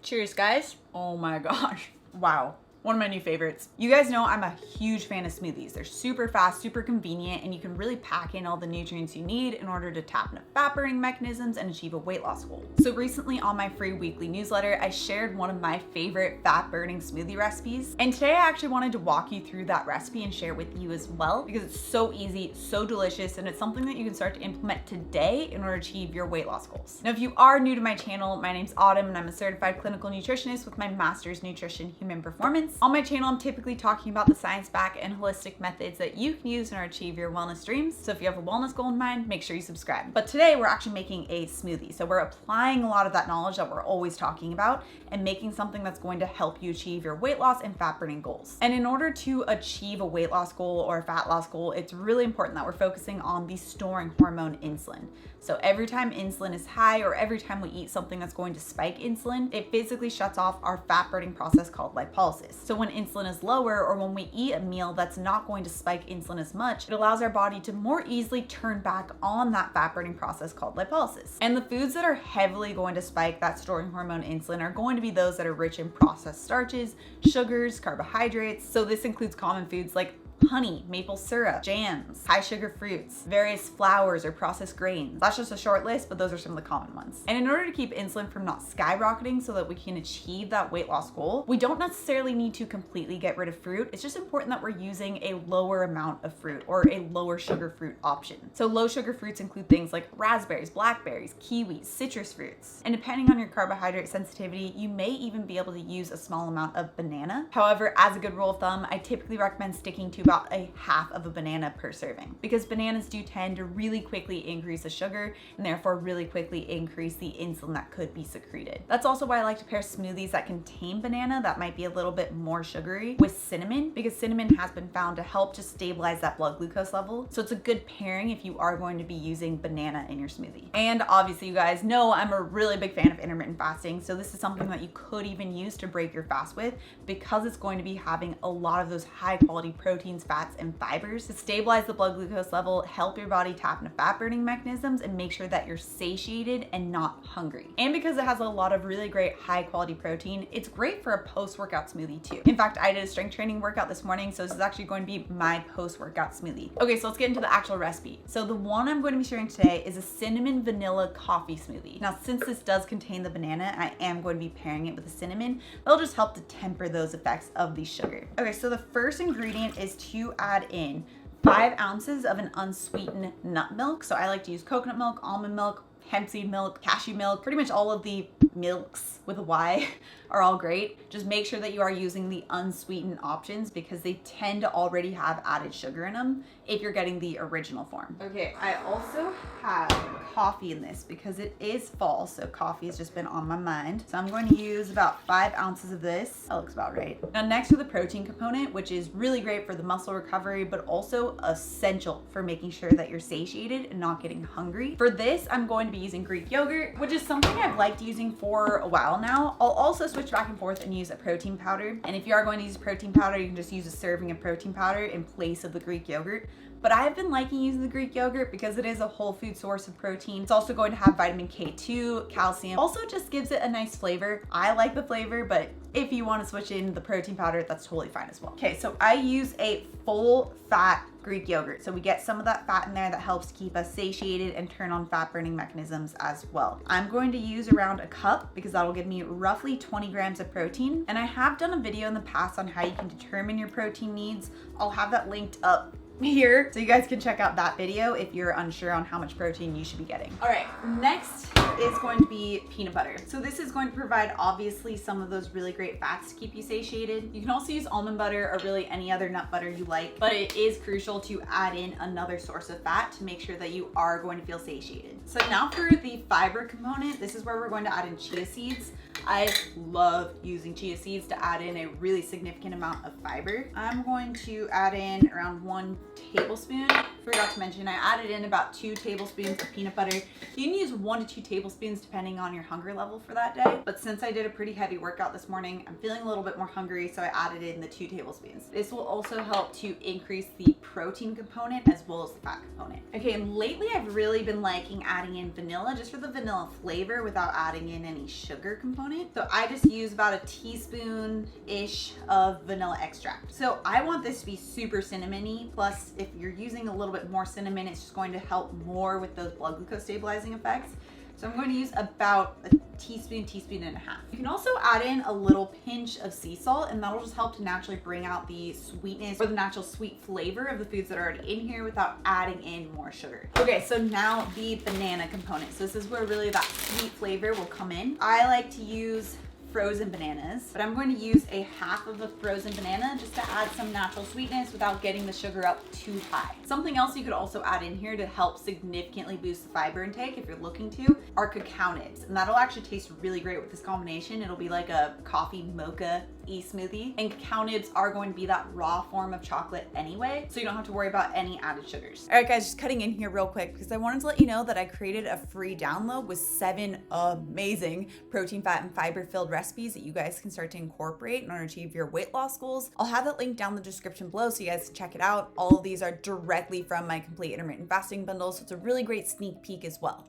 Cheers, guys. Oh my gosh. Wow. One of my new favorites. You guys know I'm a huge fan of smoothies. They're super fast, super convenient, and you can really pack in all the nutrients you need in order to tap into fat burning mechanisms and achieve a weight loss goal. So recently on my free weekly newsletter, I shared one of my favorite fat burning smoothie recipes. And today I actually wanted to walk you through that recipe and share it with you as well, because it's so easy, so delicious, and it's something that you can start to implement today in order to achieve your weight loss goals. Now, if you are new to my channel, my name's Autumn and I'm a certified clinical nutritionist with my master's nutrition human performance. On my channel, I'm typically talking about the science back and holistic methods that you can use in order to achieve your wellness dreams. So if you have a wellness goal in mind, make sure you subscribe. But today we're actually making a smoothie. So we're applying a lot of that knowledge that we're always talking about and making something that's going to help you achieve your weight loss and fat burning goals. And in order to achieve a weight loss goal or a fat loss goal, it's really important that we're focusing on the storing hormone insulin. So every time insulin is high or every time we eat something that's going to spike insulin, it physically shuts off our fat burning process called lipolysis. So when insulin is lower or when we eat a meal that's not going to spike insulin as much, it allows our body to more easily turn back on that fat burning process called lipolysis. And the foods that are heavily going to spike that storing hormone insulin are going to be those that are rich in processed starches, sugars, carbohydrates. So this includes common foods like honey, maple syrup, jams, high sugar fruits, various flours or processed grains. That's just a short list, but those are some of the common ones. And in order to keep insulin from not skyrocketing so that we can achieve that weight loss goal, we don't necessarily need to completely get rid of fruit. It's just important that we're using a lower amount of fruit or a lower sugar fruit option. So low sugar fruits include things like raspberries, blackberries, kiwis, citrus fruits. And depending on your carbohydrate sensitivity, you may even be able to use a small amount of banana. However, as a good rule of thumb, I typically recommend sticking to about a half of a banana per serving, because bananas do tend to really quickly increase the sugar and therefore really quickly increase the insulin that could be secreted. That's also why I like to pair smoothies that contain banana that might be a little bit more sugary with cinnamon, because cinnamon has been found to help just stabilize that blood glucose level. So it's a good pairing if you are going to be using banana in your smoothie. And obviously you guys know I'm a really big fan of intermittent fasting. So this is something that you could even use to break your fast with, because it's going to be having a lot of those high quality proteins, fats, and fibers to stabilize the blood glucose level, help your body tap into fat burning mechanisms, and make sure that you're satiated and not hungry. And because it has a lot of really great high quality protein, it's great for a post-workout smoothie too. In fact, I did a strength training workout this morning, so this is actually going to be my post-workout smoothie. Okay, so let's get into the actual recipe. So the one I'm going to be sharing today is a cinnamon vanilla coffee smoothie. Now, since this does contain the banana, I am going to be pairing it with the cinnamon. That'll just help to temper those effects of the sugar. Okay, so the first ingredient is to add in 5 ounces of an unsweetened nut milk. So I like to use coconut milk, almond milk, hemp seed milk, cashew milk. Pretty much all of the milks with a Y are all great. Just make sure that you are using the unsweetened options, because they tend to already have added sugar in them if you're getting the original form. Okay, I also have coffee in this because it is fall, so coffee has just been on my mind. So I'm going to use about 5 ounces of this. That looks about right. Now next to the protein component, which is really great for the muscle recovery, but also essential for making sure that you're satiated and not getting hungry. For this, I'm going to be using Greek yogurt, which is something I've liked using for a while now. I'll also switch back and forth and use a protein powder. And if you are going to use protein powder, you can just use a serving of protein powder in place of the Greek yogurt. But I've been liking using the Greek yogurt because it is a whole food source of protein. It's also going to have vitamin K2, calcium. Also just gives it a nice flavor. I like the flavor, but if you want to switch in the protein powder, that's totally fine as well. Okay, so I use a full fat Greek yogurt. So we get some of that fat in there that helps keep us satiated and turn on fat burning mechanisms as well. I'm going to use around a cup because that'll give me roughly 20 grams of protein. And I have done a video in the past on how you can determine your protein needs. I'll have that linked up here so you guys can check out that video if you're unsure on how much protein you should be getting. All right, next is going to be peanut butter. So this is going to provide obviously some of those really great fats to keep you satiated. You can also use almond butter or really any other nut butter you like, but it is crucial to add in another source of fat to make sure that you are going to feel satiated. So now for the fiber component, this is where we're going to add in chia seeds. I love using chia seeds to add in a really significant amount of fiber. I'm going to add in around 1 tablespoon. Forgot to mention, I added in about 2 tablespoons of peanut butter. You can use 1 to 2 tablespoons depending on your hunger level for that day. But since I did a pretty heavy workout this morning, I'm feeling a little bit more hungry, so I added in the 2 tablespoons. This will also help to increase the protein component as well as the fat component. Okay, and lately I've really been liking adding in vanilla just for the vanilla flavor without adding in any sugar component. component. So I just use about a teaspoon-ish of vanilla extract. So I want this to be super cinnamony. Plus, if you're using a little bit more cinnamon, it's just going to help more with those blood glucose stabilizing effects. So I'm going to use about a teaspoon, teaspoon and a half. You can also add in a little pinch of sea salt, and that'll just help to naturally bring out the sweetness or the natural sweet flavor of the foods that are already in here without adding in more sugar. Okay, so now the banana component. So this is where really that sweet flavor will come in. I like to use frozen bananas, but I'm going to use a half of a frozen banana just to add some natural sweetness without getting the sugar up too high. Something else you could also add in here to help significantly boost the fiber intake if you're looking to are cacao nibs, and that'll actually taste really great with this combination. It'll be like a coffee mocha smoothie, and cacao nibs are going to be that raw form of chocolate anyway, so you don't have to worry about any added sugars. All right guys, just cutting in here real quick because I wanted to let you know that I created a free download with 7 amazing protein, fat, and fiber filled recipes that you guys can start to incorporate in order to achieve your weight loss goals. I'll have that link down in the description below so you guys can check it out. All of these are directly from my complete intermittent fasting bundle, so it's a really great sneak peek as well.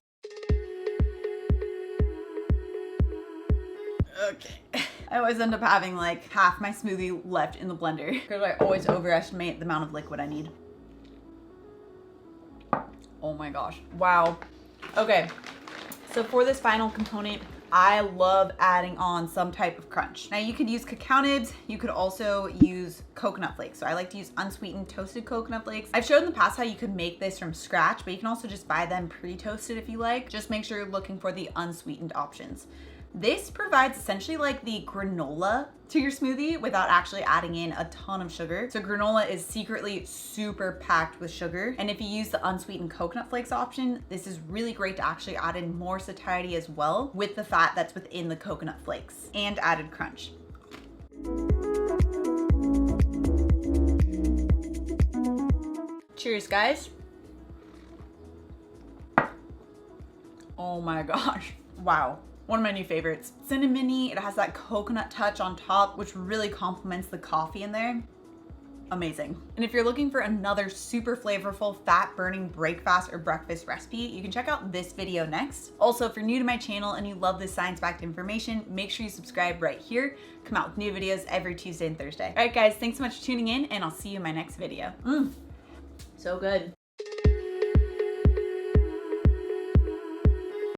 Okay. I always end up having like half my smoothie left in the blender because I always overestimate the amount of liquid I need. Oh my gosh. Wow. Okay. So for this final component, I love adding on some type of crunch. Now you could use cacao nibs. You could also use coconut flakes. So I like to use unsweetened toasted coconut flakes. I've showed in the past how you could make this from scratch, but you can also just buy them pre-toasted if you like. Just make sure you're looking for the unsweetened options. This provides essentially like the granola to your smoothie without actually adding in a ton of sugar. So granola is secretly super packed with sugar. And if you use the unsweetened coconut flakes option, this is really great to actually add in more satiety as well with the fat that's within the coconut flakes and added crunch. Cheers, guys. Oh my gosh. Wow. One of my new favorites. Cinnamony, it has that coconut touch on top, which really complements the coffee in there. Amazing. And if you're looking for another super flavorful, fat-burning breakfast or breakfast recipe, you can check out this video next. Also, if you're new to my channel and you love this science-backed information, make sure you subscribe right here. Come out with new videos every Tuesday and Thursday. All right, guys, thanks so much for tuning in, and I'll see you in my next video. So good.